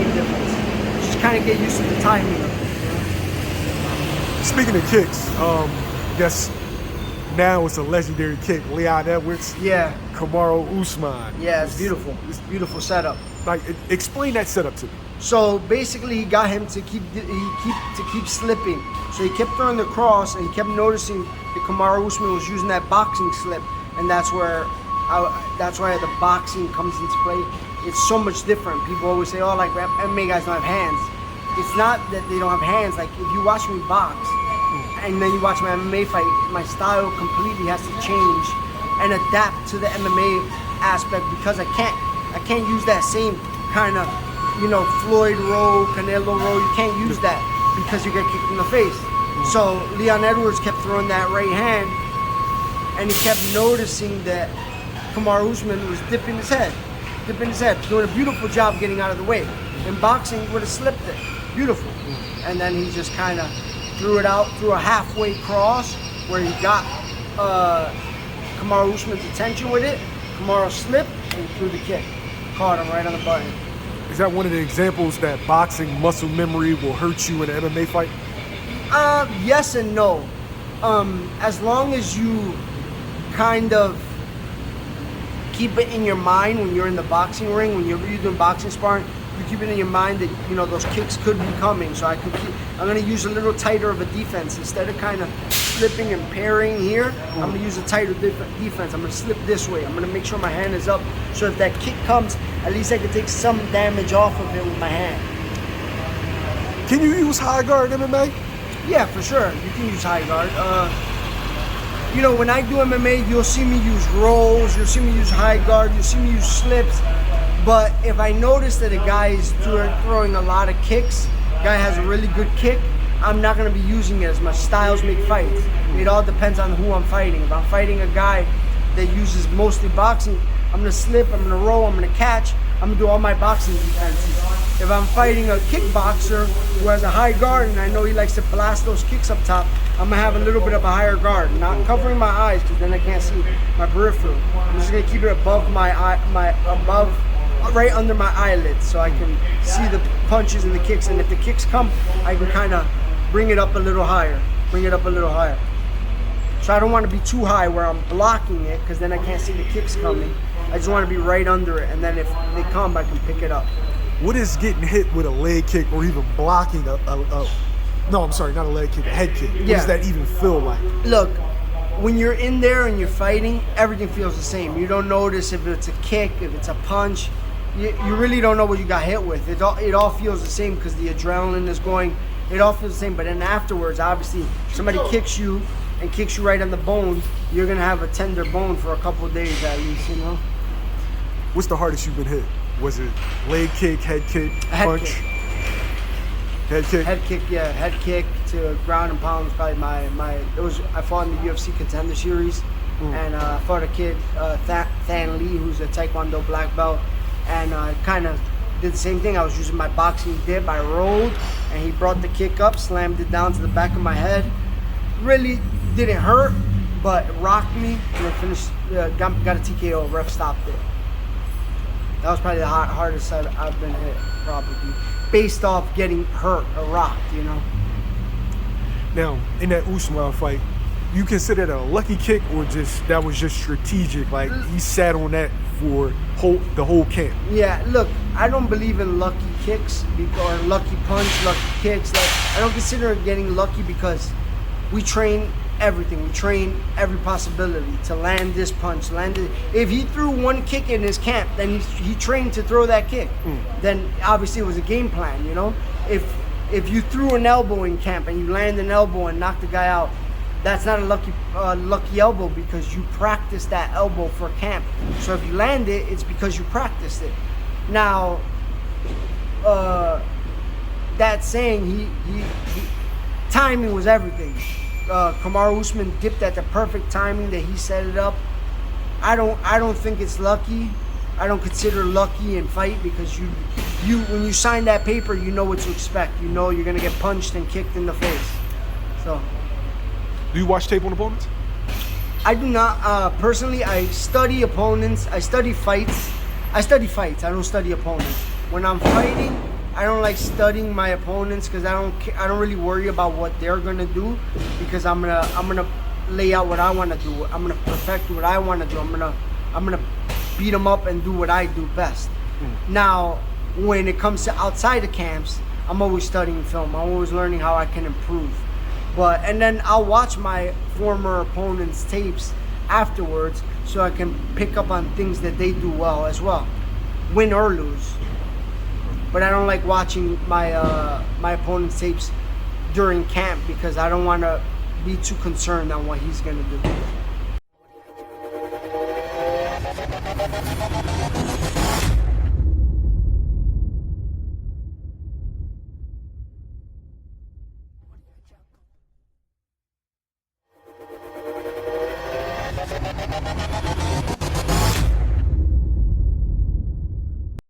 big difference. Just kind of get used to the timing of it. Speaking of kicks, I guess now it's a legendary kick. Leon Edwards. Yeah. Kamaru Usman. Yeah, it's beautiful. It's a beautiful setup. Like, explain that setup to me. So basically, he got him to keep slipping. So he kept throwing the cross, and he kept noticing that Kamaru Usman was using that boxing slip, and that's where the boxing comes into play. It's so much different. People always say, "Oh, like MMA guys don't have hands." It's not that they don't have hands. Like if you watch me box, and then you watch my MMA fight, my style completely has to change and adapt to the MMA aspect because I can't use that same kind of, Floyd roll, Canelo roll. You can't use that because you get kicked in the face. So Leon Edwards kept throwing that right hand, and he kept noticing that Kamaru Usman was dipping his head, doing a beautiful job getting out of the way. In boxing, he would have slipped it. Beautiful. And then he just kind of threw it out through a halfway cross where he got Kamaru Usman's attention with it. Kamaru slipped and threw the kick. Caught him right on the button. Is that one of the examples that boxing muscle memory will hurt you in an MMA fight? Yes and no. As long as you kind of keep it in your mind when you're in the boxing ring, when you're doing boxing sparring, you keep it in your mind that those kicks could be coming. So I'm going to use a little tighter of a defense instead of kind of slipping and parrying here. I'm going to use a tighter defense. I'm going to slip this way. I'm going to make sure my hand is up. So if that kick comes, at least I can take some damage off of it with my hand. Can you use high guard in MMA? Yeah, for sure. You can use high guard. When I do MMA, you'll see me use rolls, you'll see me use high guard, you'll see me use slips. But if I notice that a guy is throwing a lot of kicks, guy has a really good kick, I'm not going to be using it as much. Styles make fights. It all depends on who I'm fighting. If I'm fighting a guy that uses mostly boxing, I'm going to slip, I'm going to roll, I'm going to catch, I'm going to do all my boxing defenses. If I'm fighting a kickboxer who has a high guard and I know he likes to blast those kicks up top, I'm going to have a little bit of a higher guard, not covering my eyes because then I can't see my peripheral. I'm just going to keep it above my eye, right under my eyelids so I can see the punches and the kicks. And if the kicks come, I can kind of bring it up a little higher, So I don't want to be too high where I'm blocking it because then I can't see the kicks coming. I just want to be right under it, and then if they come, I can pick it up. What is getting hit with a leg kick or even blocking no, I'm sorry, not a leg kick, a head kick? What does that even feel like? Look, when you're in there and you're fighting, everything feels the same. You don't notice if it's a kick, if it's a punch. You really don't know what you got hit with. It all feels the same because the adrenaline is going. It all feels the same. But then afterwards, obviously, somebody kicks you and kicks you right on the bone, you're going to have a tender bone for a couple of days at least, What's the hardest you've been hit? Was it leg kick, head kick, punch? Head kick? Head kick, yeah. Head kick to ground and pound was probably I fought in the UFC Contender Series, and I fought a kid, Than Lee, who's a Taekwondo black belt, and I kind of did the same thing. I was using my boxing dip. I rolled, and he brought the kick up, slammed it down to the back of my head. Really didn't hurt, but it rocked me, and then finished, got a TKO, ref stopped it. That was probably the hardest I've been hit, probably, based off getting hurt or rocked, Now, in that Usman fight, you consider that a lucky kick or that was just strategic? Like, he sat on that for the whole camp? Yeah, look, I don't believe in lucky kicks or lucky punch, lucky kicks. Like, I don't consider it getting lucky because we train everything. We train every possibility to land this punch, If he threw one kick in his camp, then he trained to throw that kick. Then obviously it was a game plan, If you threw an elbow in camp and you land an elbow and knock the guy out, that's not a lucky elbow because you practiced that elbow for camp. So if you land it, it's because you practiced it. Now, that saying, he timing was everything. Kamaru Usman dipped at the perfect timing that he set it up. I don't think it's lucky. I don't consider lucky in fight because when you sign that paper, you know what to expect. You know you're gonna get punched and kicked in the face. So. Do you watch tape on opponents? I do not. Personally, I study opponents. I study fights. I don't study opponents. When I'm fighting, I don't like studying my opponents because I don't really worry about what they're gonna do, because I'm gonna lay out what I want to do. I'm gonna perfect what I want to do. I'm gonna beat them up and do what I do best. Now, when it comes to outside the camps, I'm always studying film. I'm always learning how I can improve. And then I'll watch my former opponents' tapes afterwards so I can pick up on things that they do well as well, win or lose. But I don't like watching my opponent's tapes during camp because I don't want to be too concerned on what he's gonna do.